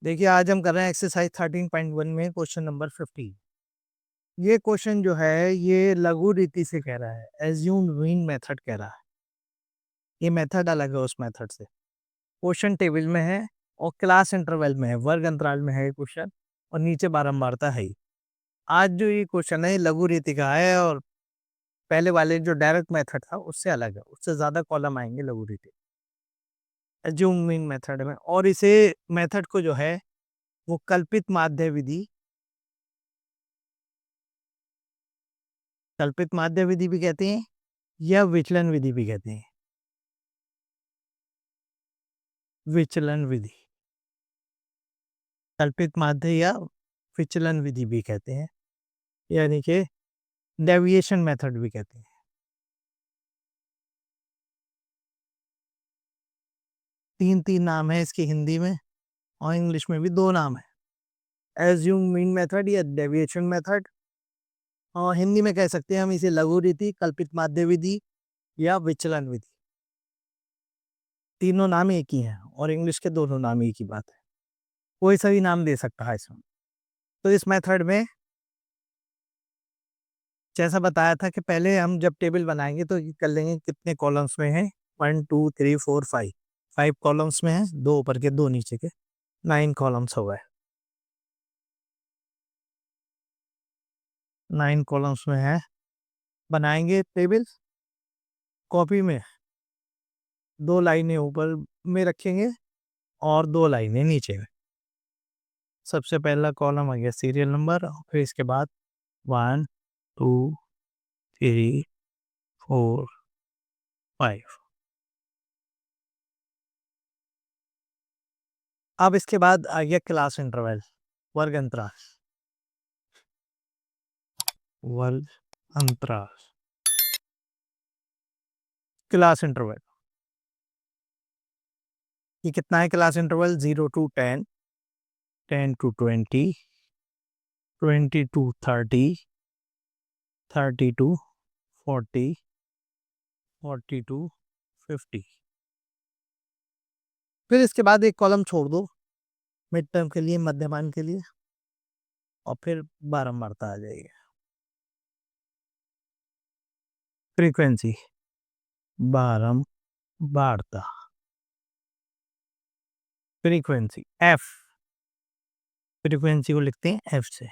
देखिए आज हम कर रहे हैं एक्सरसाइज 13.1 में क्वेश्चन नंबर 15। ये क्वेश्चन जो है ये लघु रीति से कह रहा है, एज्यूम मीन मेथड कह रहा है। ये मेथड अलग है उस मेथड से। क्वेश्चन टेबल में है और क्लास इंटरवल में है, वर्ग अंतराल में है ये क्वेश्चन, और नीचे बारंबारता है ही। आज जो ये क्वेश्चन है ये लघु रीति का है और पहले वाले जो डायरेक्ट मेथड था उससे अलग है, उससे ज्यादा कॉलम आएंगे लघु रीति एज्यूम मीन मेथड में। और इसे मेथड को जो है वो कल्पित माध्य विधि, कल्पित माध्य विधि भी कहते हैं या विचलन विधि भी कहते हैं। विचलन विधि, कल्पित माध्य या विचलन विधि भी कहते हैं, यानी कि डेविएशन मेथड भी कहते हैं। तीन तीन नाम है इसके हिंदी में और इंग्लिश में भी दो नाम है, एज्यूम मीन मेथड या डेविएशन मेथड। और हिंदी में कह सकते हैं हम इसे लघु रीति, कल्पित माध्य विधि या विचलन विधि। तीनों नाम एक ही हैं और इंग्लिश के दोनों नाम एक ही बात है, कोई सही नाम दे सकता है इसमें। तो इस मेथड में जैसा बताया था कि पहले हम जब टेबल बनाएंगे तो ये कर लेंगे कितने कॉलम्स में है, 1 2 3 4 5, 5 कॉलम्स में है, दो ऊपर के दो नीचे के, 9 कॉलम्स हो गए। 9 कॉलम्स में है, बनाएंगे टेबल। कॉपी में दो लाइनें ऊपर में रखेंगे और दो लाइनें नीचे में। सबसे पहला कॉलम आ गया सीरियल नंबर, फिर इसके बाद 1 2 3 4 5। अब इसके बाद आ गया क्लास इंटरवल, वर्ग अंतराल। वर्ग अंतराल, क्लास इंटरवल ये कितना है? Class interval 0 to 10, 10 to 20, 20 to 30, 30 to 40, 40 to 50। फिर इसके बाद एक कॉलम छोड़ दो मिड टर्म के लिए, मध्यमान के लिए, और फिर बारंबारता आ जाएगी। फ्रीक्वेंसी, बारंबारता, फ्रीक्वेंसी एफ, फ्रीक्वेंसी को लिखते हैं एफ से।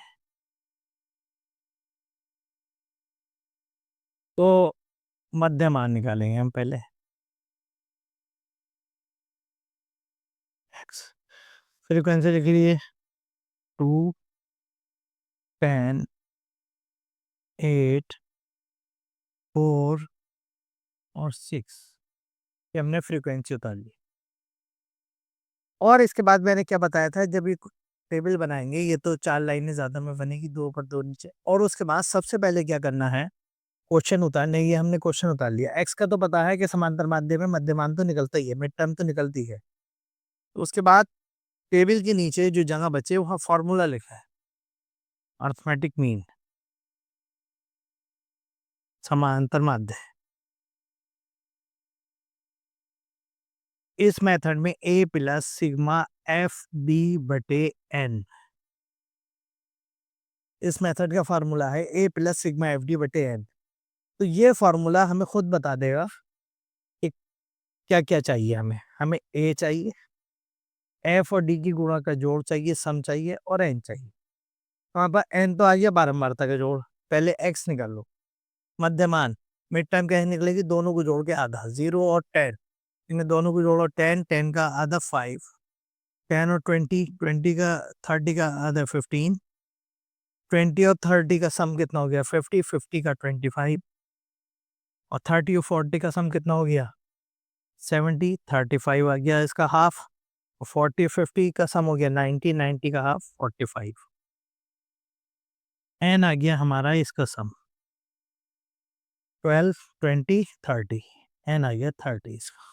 तो मध्यमान निकालेंगे हम पहले, एक्स। फ्रीक्वेंसी लिख लीजिए 2, 10, 8, 4 और 6। ये हमने फ्रीक्वेंसी उतार ली। और इसके बाद मैंने क्या बताया था, जब ये टेबल बनाएंगे ये तो 4 लाइनें ज्यादा में बनेगी, दो ऊपर दो नीचे। और उसके बाद सबसे पहले क्या करना है, क्वेश्चन उतारने। ये हमने क्वेश्चन उतार लिया। एक्स का तो पता है कि समांतर माध्य में मध्यमान तो निकलता ही है, मिड टर्म तो निकलती है। तो उसके बाद टेबल के नीचे जो जगह बचे वहां फॉर्मूला लिखा है, अर्थमेटिक मीन, समांतर माध्य। इस मेथड में a plus sigma f d बटे एन, इस मेथड का फार्मूला है a plus sigma f d बटे एन। तो ये फार्मूला हमें खुद बता देगा कि क्या क्या चाहिए हमें। हमें a चाहिए, f और d की गुणा का जोड़ चाहिए, सम चाहिए, और n चाहिए। वहां पर n तो आ गया बारंबारता का जोड़, पहले x निकाल लो। मध्यमान, मिड टाइम कैसे निकलेगी? दोनों को जोड़ के आधा, 0 और 10, इन्हें दोनों को जोड़ो 10, 10 का आधा 5, 10 और 20, 20 का 30 का आधा 15, 20 और 30 का सम कितना हो गया? 50, 50 का 25, और 30 और 40 का सम कितना हो गया? 70, 35 आ गया इसका हाफ, और 40 50 का सम हो गया 90, 90 का हाफ 45। एन आ गया हमारा इसका सम 12, 20, 30, एन आ गया 30 इसका।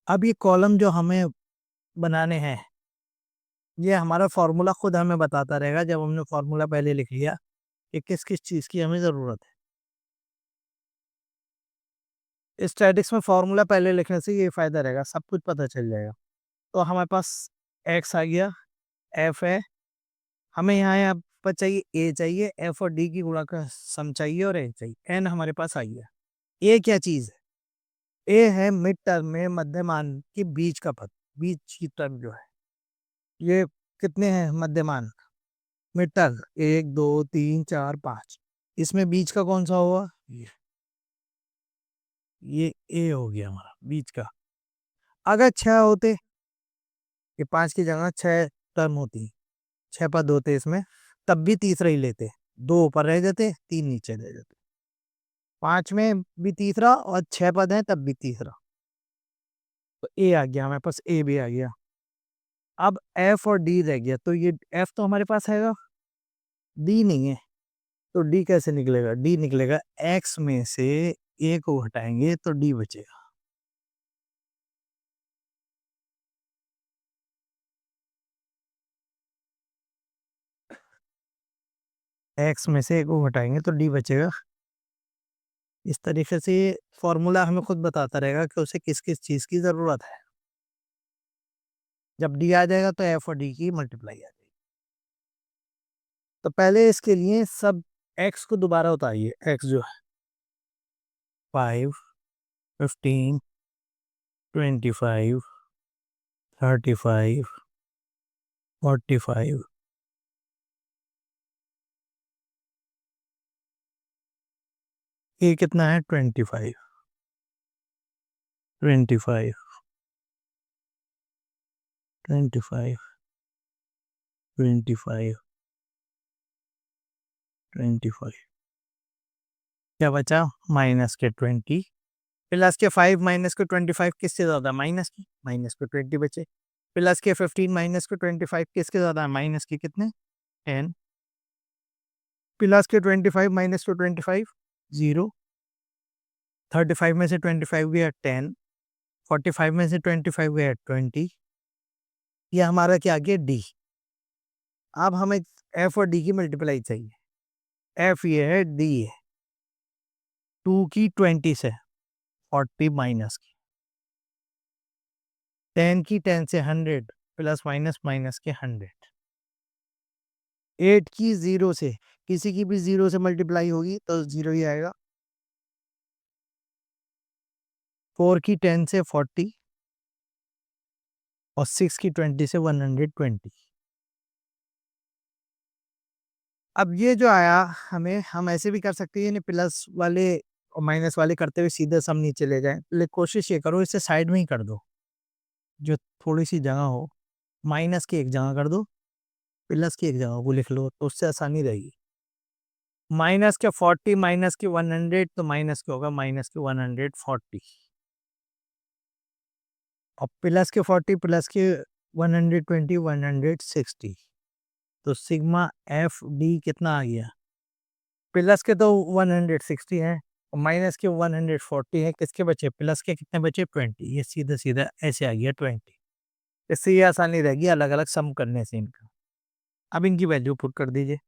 अब ये कॉलम जो हमें बनाने हैं, ये हमारा फॉर्मूला खुद हमें बताता रहेगा जब हमने फॉर्मूला पहले लिख लिया कि किस किस चीज़ की हमें ज़रूरत है। स्टैटिक्स में फॉर्मूला पहले लिखने से ये फायदा रहेगा, सब कुछ पता चल जाएगा। तो हमारे पास x आ गया, f है, हमें यहाँ पर चाहिए a चाहिए, f और d की गुणा का सम चाहिए और a चाहिए, n हमारे पास आ गया। a क्या चीज है? a है मिड टर्म में मध्यमान के बीच का पद, बीच की टर्म जो है। ये कितने हैं मध्यमान? मिड टर्म 1 2 3 4 5, इसमें बीच का कौन सा हुआ? ये a हो गया हमारा बीच का। अगर 6 होते, ये 5 की जगह 6 टर्म होती, 6 पद होते इसमें, तब भी तीसरा ही लेते, 2 ऊपर रह जाते, 3 नीचे रह जाते। 5 में भी तीसरा और 6 पद हैं तब भी तीसरा, तो ए आ गया हमारे पास, ए भी आ गया। अब एफ और डी रह गया, तो ये एफ तो हमारे पास है, डी नहीं है, तो डी कैसे निकलेगा? डी निकलेगा एक्स में से ए को हटाएंगे तो डी बचेगा। एक्स में से ए को हटाएंगे तो डी बचेगा। इस तरीके से फॉर्मूला हमें खुद बताता रहेगा कि उसे किस किस चीज की जरूरत है। जब डी आ जाएगा तो एफ और डी की मल्टीप्लाई आ जाएगी। तो पहले इसके लिए सब एक्स को दोबारा उतारिए, एक्स जो है 5 15 25 35 45, ये कितना है? 25 25 25 25 25, क्या बचा? माइनस के 20 प्लस के 5 माइनस के 25 किससे ज्यादा? माइनस की, माइनस के 20 बचे। प्लस के 15 माइनस के 25 किसके ज्यादा है? माइनस की, कितने? 10। प्लस के 25 माइनस के 25 0। 35 में से 25 गया 10, 45 में से 25 गया 20। ये हमारा क्या आ गया? डी। अब हमें एफ और डी की मल्टीप्लाई चाहिए। एफ ये है, डी है 2 की 20 से 40 माइनस की, 10 की 10 से 100 प्लस माइनस माइनस के 100, 8 की 0 से, किसी की भी 0 से मल्टीप्लाई होगी तो 0 ही आएगा। 4 की 10 से 40 और 6 की 20 से 120। अब ये जो आया हमें, हम ऐसे भी कर सकते हैं, प्लस वाले और माइनस वाले करते हुए सीधे सम नीचे ले जाएं, लेकिन कोशिश ये करो इसे साइड में ही कर दो, जो थोड़ी सी जगह हो, माइनस की एक जगह कर दो, प्लस की एक जगह को लिख लो, तो उससे आसानी रहेगी। माइनस के 40 माइनस के 100, तो माइनस के होगा माइनस के 140, और प्लस के 40 प्लस के 120 160, तो सिग्मा एफ डी कितना आ गया? प्लस के तो 160 है और माइनस के 140 है, किसके बचे? प्लस के कितने बचे? 20। ये सीधा सीधा ऐसे आ गया 20। इससे ये आसानी रहेगी अलग अलग सम करने से इनका। अब इनकी वैल्यू पुट कर दीजिए।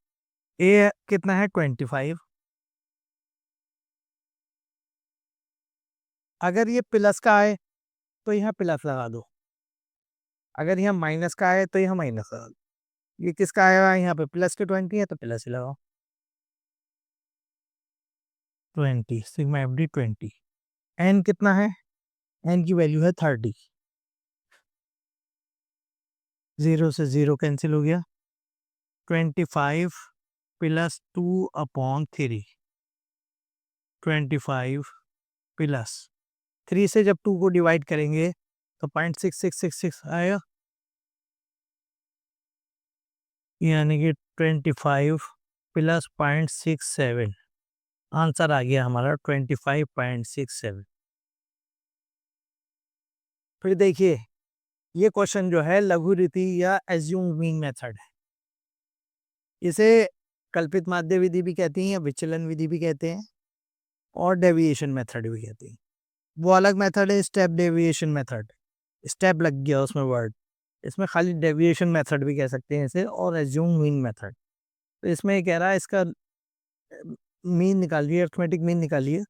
ए कितना है? 25। अगर ये प्लस का आए तो यहाँ प्लस लगा दो, अगर यहाँ माइनस का आए तो यहाँ माइनस लगा दो। ये किसका आएगा? यहाँ पे प्लस के 20 है तो प्लस ही लगाओ। 20 सिग्मा एफ डी 20। एन कितना है? एन की वैल्यू है 30। 0 से 0 कैंसिल हो गया। 25 प्लस 2/3, 25 प्लस 3 से जब 2 को डिवाइड करेंगे तो 0.6666 आएगा, यानी कि 25 प्लस 0.67, आंसर आ गया हमारा 25.67। फिर देखिए, ये क्वेश्चन जो है लघु रीति या एज्यूम मीन मेथड है। इसे कल्पित माध्य विधि भी कहती हैं या विचलन विधि भी कहते हैं, और डेविएशन मेथड भी कहती हैं। वो अलग मेथड है, स्टेप डेविएशन मेथड, स्टेप लग गया उसमें वर्ड, इसमें खाली डेविएशन मेथड भी कह सकते हैं इसे, और एज्यूम मीन मेथड। तो इसमें ये कह रहा है इसका मीन निकालिए, अर्थमेटिक मीन निकालिए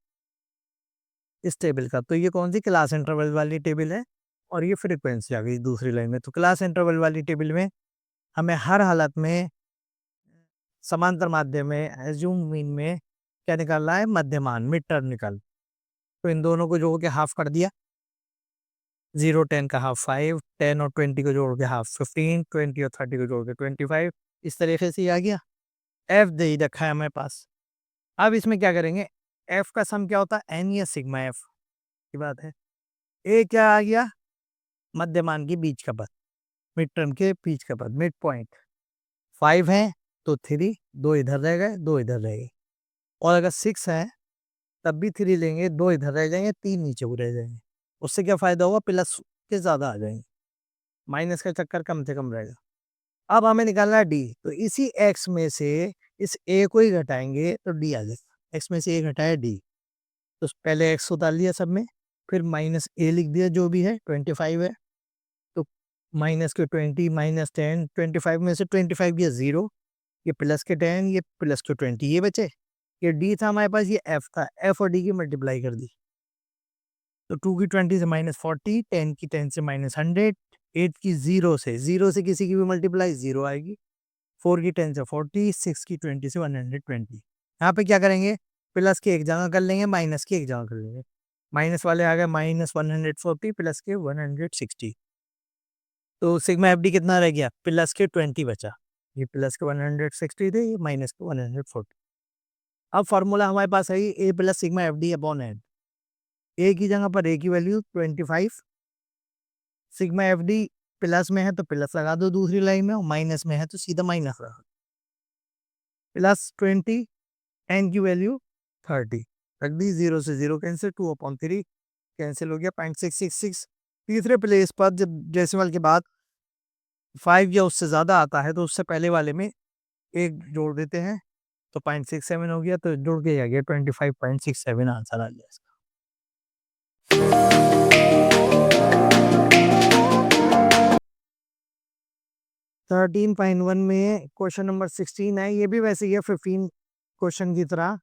इस टेबल का। तो ये कौन सी क्लास इंटरवल वाली टेबल है? और ये फ्रीक्वेंसी आ गई दूसरी लाइन में। तो क्लास इंटरवल वाली टेबल में हमें हर हालत में समांतर माध्य में एज्यूम मीन में क्या निकालना है, मध्यमान, मिड टर्म निकाल। तो इन दोनों को जोड़ के हाफ कर दिया, 0 10 का हाफ 5, 10 और 20 को जोड़ के हाफ 15, 20 और 30 को जोड़ के 25। इस तरीके से ये आ गया। एफ दे ही रखा है हमारे पास। अब इसमें क्या करेंगे, एफ का सम क्या होता है, एन या सिग्मा एफ की बात है। ए क्या आ गया, मध्यमान के बीच का पद, मिड टर्म के बीच का पद, मिड पॉइंट। 5 है तो 3, 2 इधर रह गए, 2 इधर रह गए। और अगर 6 है तब भी 3 लेंगे, 2 इधर रह जाएंगे, 3 नीचे को रह जाएंगे। उससे क्या फायदा होगा, प्लस के ज्यादा आ जाएंगे, माइनस का चक्कर कम से कम रहेगा। अब हमें निकालना है डी, तो इसी एक्स में से इस ए को ही घटाएंगे तो डी आ जाएगा। एक्स में से ए घटाया डी, तो पहले एक्स उतार लिया सब में, फिर माइनस ए लिख दिया, जो भी है 25 है तो माइनस के 20, माइनस 10, 25 में से 25 गया 0, ये प्लस के 10, ये प्लस के 20, ये बचे। ये डी था हमारे पास, ये एफ था, एफ और डी की मल्टीप्लाई कर दी। तो 2 की 20 से -40, 10 की 10 से -100, 8 की 0 से किसी की भी मल्टीप्लाई 0 आएगी, 4 की 10 से 40, 6 की 20 से 120। यहाँ पे क्या करेंगे, प्लस की एक जगह कर लेंगे, माइनस की एक जगह कर लेंगे। माइनस वाले आ गए -140, प्लस के 160। तो सिग्मा एफ डी कितना रह गया, प्लस के 20 बचा। ये प्लस के 160 थे, ये माइनस के 140। अब फॉर्मूला हमारे पास है a plus sigma f d upon n. A की जगह पर ए की value 25, sigma f d plus में है तो प्लस लगा दो दूसरी लाइन में, और माइनस में है तो सीधा माइनस लगा। प्लस 20, एन की वैल्यू 30 रख दी, 0 से 0 कैंसिल, 2/3 कैंसिल हो गया, 0.666। तीसरे प्लेस पर जब डेसिमल के बाद 5 या उससे ज़्यादा आता है तो उससे पहले वाले में एक जोड़ देते हैं, तो 0.67 हो गया, तो जुड़ के आ गया 25.67 आंसर आ गया इसका। 13.1 में क्वेश्चन नंबर 16 है, ये भी वैसे ही है 15 क्वेश्चन की तरह।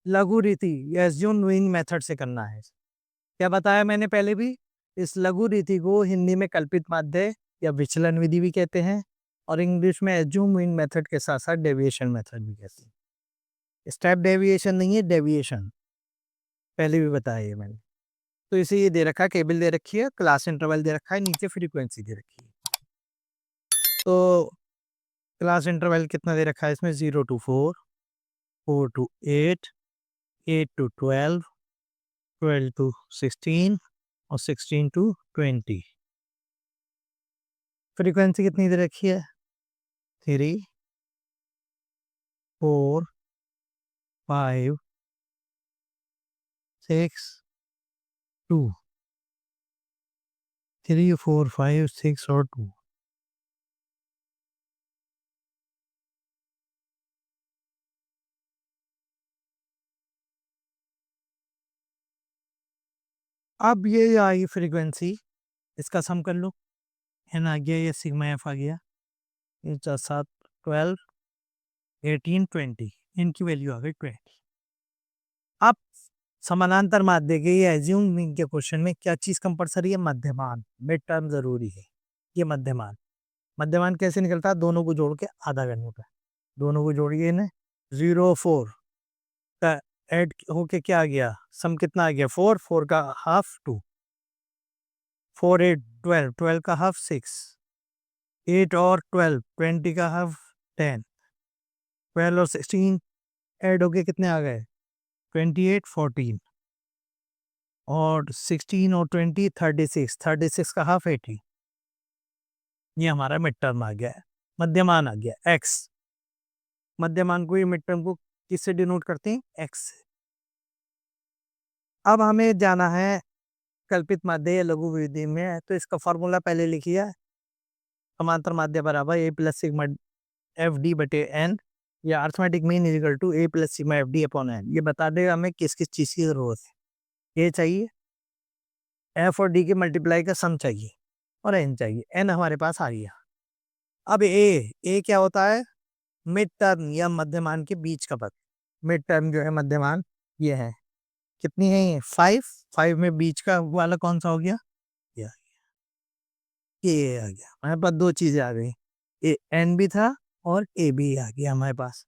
लघु रीति या एज्यूम नोइंग मेथड से करना है। क्या बताया मैंने पहले भी, इस लघु रीति को हिंदी में कल्पित माध्य या विचलन विधि भी कहते हैं, और इंग्लिश में एज्यूम नोइंग मेथड के साथ साथ डेविएशन मेथड भी कहते हैं। स्टेप डेविएशन नहीं है, डेविएशन पहले भी बताया है मैंने। तो इसे ये दे रखा है, केबल दे रखी है, क्लास इंटरवल दे रखा है, नीचे फ्रीक्वेंसी दे रखी है। तो क्लास इंटरवल कितना दे रखा है इसमें, 0 to 4, 4 to 8, 8 to 12, 12 to 16 और 16 to 20। फ्रीक्वेंसी कितनी दे रखी है, 3, 4, 5, 6, 2, 3, 4, 5, 6 और 2। अब ये आई फ्रीक्वेंसी, इसका सम कर लो, एन आ गया, ये सिग्मा एफ आ गया, ये 7, 12, 18, 20, इनकी वैल्यू आ गई 20। अब समानांतर माध्य के ये एज्यूमिंग के क्वेश्चन में क्या चीज कंपलसरी है, मध्यमान, मिड टर्म जरूरी है। ये मध्यमान, मध्यमान कैसे निकलता है, दोनों को जोड़ के आधा करने का, दोनों को जोड़िए ना, 0 4 का ऐड होके क्या आ गया, सम कितना आ गया, 4, 4 का हाफ 2, 4 8 12, 12 का हाफ 6, 8 और 12, 20 का हाफ 10, 12 और 16 ऐड होके कितने आ गए, 28 14, और 16 और 20 36, 36 का हाफ 80। ये हमारा मिड टर्म आ गया है, मध्यमान आ गया एक्स। मध्यमान को, ये मिड टर्म को किससे डिनोट करते हैं, एक्स से। अब हमें जाना है कल्पित माध्य या लघु विधि में, तो इसका फॉर्मूला पहले लिखिए, समांतर माध्य बराबर a plus sigma f d बटे एन, या arithmetic mean equal to a plus sigma f d upon n. ये बता देगा हमें किस किस चीज की जरूरत है। ए चाहिए, एफ और डी के मल्टीप्लाई का सम चाहिए, और एन चाहिए। एन हमारे पास आ गया। अब ए क्या होता है, मिड टर्म या मध्यमान के बीच का पद। मिड टर्म जो है मध्यमान, ये है, कितनी है ये, 5, 5 में बीच का वाला कौन सा हो गया, ये। ये ए आ गया हमारे पास, दो चीजें आ गई, ए एन भी था और ए भी आ गया हमारे पास।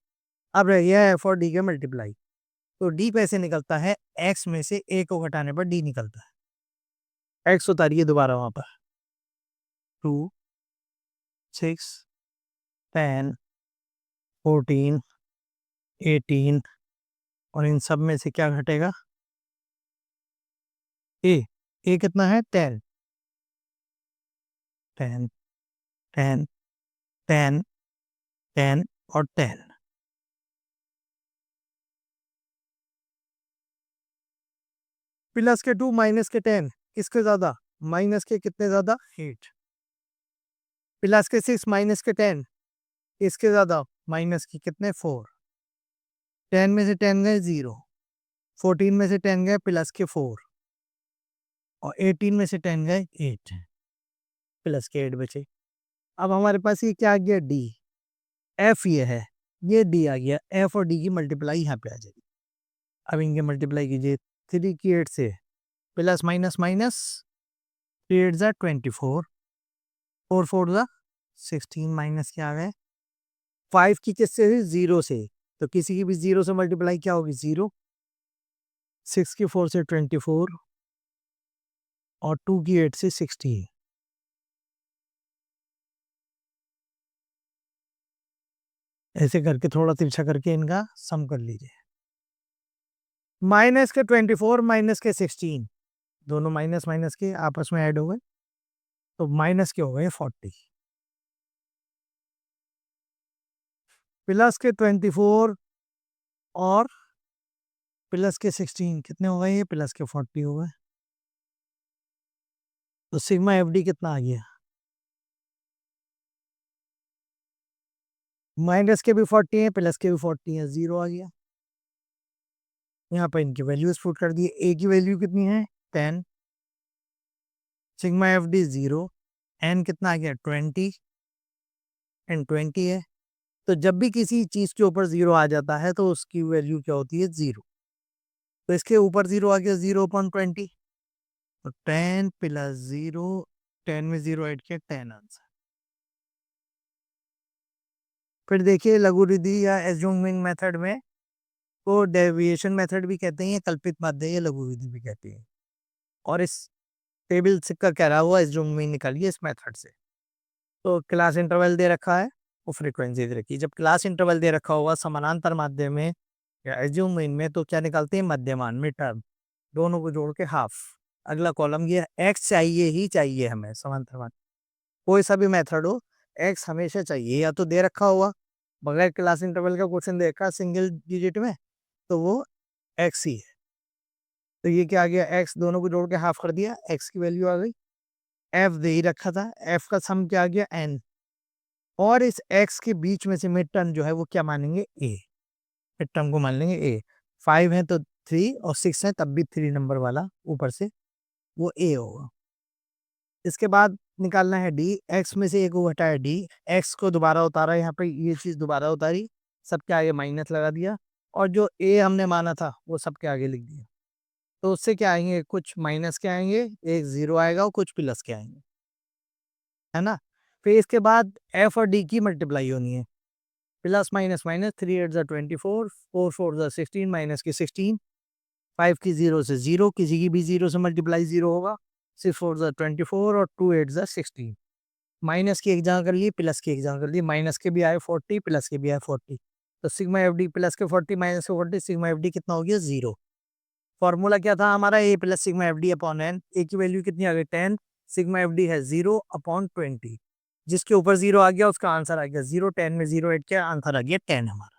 अब रह गया एफ और डी का मल्टीप्लाई। तो डी कैसे निकलता है, एक्स में से ए को घटाने पर डी निकलता है। एक्स उतारिए दोबारा वहां पर, 2, 6, 10, 14, 18, और इन सब में से क्या घटेगा, ए। ए कितना है, 10, 10, 10, 10, 10 और 10। प्लस के 2 माइनस के 10 किसके ज्यादा, माइनस के कितने ज्यादा, 8। प्लस के 6 माइनस के 10 इसके ज्यादा, माइनस के कितने, 4। 10 में से 10 गए 0, 14 में से 10 गए प्लस के 4, और 18 में से 10 गए 8, प्लस के 8 बचे। अब हमारे पास ये क्या आ गया, डी। एफ ये है, ये डी आ गया। एफ और डी की मल्टीप्लाई यहाँ पे आ जाएगी। अब इनके मल्टीप्लाई कीजिए, 3 की 8 से, प्लस माइनस माइनस, 3 8 जा 24, 4 4 जा 16, माइनस क्या आ गए 5 की किससे, 0 से, तो किसी की भी 0 से मल्टीप्लाई क्या होगी, 0। 6 की 4 से 24, और 2 की 8 से 16। ऐसे करके थोड़ा तिरछा करके इनका सम कर लीजिए। माइनस के 24 माइनस के 16, दोनों माइनस माइनस के आपस में ऐड हो गए, तो माइनस के हो गए 40। प्लस के 24 और प्लस के 16 कितने हो गए, ये प्लस के 40 हो गए। तो सिग्मा एफ डी कितना आ गया, माइनस के भी 40 है, प्लस के भी 40 है, 0 आ गया। यहाँ पर इनकी वैल्यूज पुट कर दिए। ए की वैल्यू कितनी है, 10, सिग्मा एफ डी 0, एन कितना आ गया 20, एन 20 है। तो जब भी किसी चीज के ऊपर 0 आ जाता है तो उसकी वैल्यू क्या होती है, 0। तो इसके ऊपर 0 आ गया, 0/20, तो 10 प्लस 0, 10 में 0 ऐड किया, 10 आंसर। फिर देखिए लघुविधि या एज्यूमिंग मेथड में, को डेविएशन मेथड भी कहते हैं, कल्पित माध्य या लघुविधि भी कहते हैं। और इस टेबल से का कह रहा हुआ एज्यूमिंग निकालिए इस मेथड से। तो क्लास इंटरवल दे रखा है और फ्रीक्वेंसी दे रखी है। जब क्लास इंटरवल दे रखा होगा समानांतर माध्य में या एज्यूमिंग में, तो क्या निकालते हैं, मध्यमान मिड टर्म, दोनों को जोड़ के हाफ। अगला कॉलम ये एक्स चाहिए ही चाहिए हमें समांतर माध्य, कोई सा भी मेथड हो, एक्स हमेशा चाहिए। या तो दे रखा होगा, बगैर क्लास इंटरवल का क्वेश्चन दे रखा सिंगल डिजिट में, तो वो एक्स ही है। तो ये क्या आ गया, एक्स, दोनों को जोड़ के हाफ कर दिया, एक्स की वैल्यू आ गई। एफ दे ही रखा था, एफ का सम क्या आ गया, एन। और इस एक्स के बीच में से मिड टर्म जो है वो क्या मानेंगे, ए। मिड टर्म को मान लेंगे ए। 5 है तो 3, और 6 है तब भी 3 नंबर वाला ऊपर से, वो ए होगा। इसके बाद निकालना है डी। एक्स में से ए को घटाया डी, एक्स को दोबारा उतारा, यहाँ पे ये चीज दोबारा उतारी, सबके आगे माइनस लगा दिया, और जो ए हमने माना था वो सबके आगे लिख दिया। तो उससे क्या आएंगे, कुछ माइनस के आएंगे, एक 0 आएगा और कुछ प्लस के आएंगे, है ना। फिर इसके बाद एफ और डी की मल्टीप्लाई होनी है, प्लस माइनस माइनस, 3 8 जा 24, 4 4 जा 16, माइनस की 16, 5 की 0 से 0, किसी की भी 0 से मल्टीप्लाई 0 होगा, 6 4 जा 24 और 2 8 जा 16। माइनस की एक जगह कर लिए, प्लस की एक जगह कर लिए, माइनस के भी आए 40, प्लस के भी आए 40। तो सिग्मा एफ डी प्लस के 40 माइनस के 40, सिग्मा एफ डी कितना हो गया, 0। फॉर्मूला क्या था हमारा, a plus sigma f d upon n. A की वैल्यू कितनी आ गई, 10, सिग्मा एफ डी है 0/20। जिसके ऊपर 0 आ गया उसका आंसर आ गया 0, 10 में 0 ऐड किया, आंसर आ गया 10 हमारा।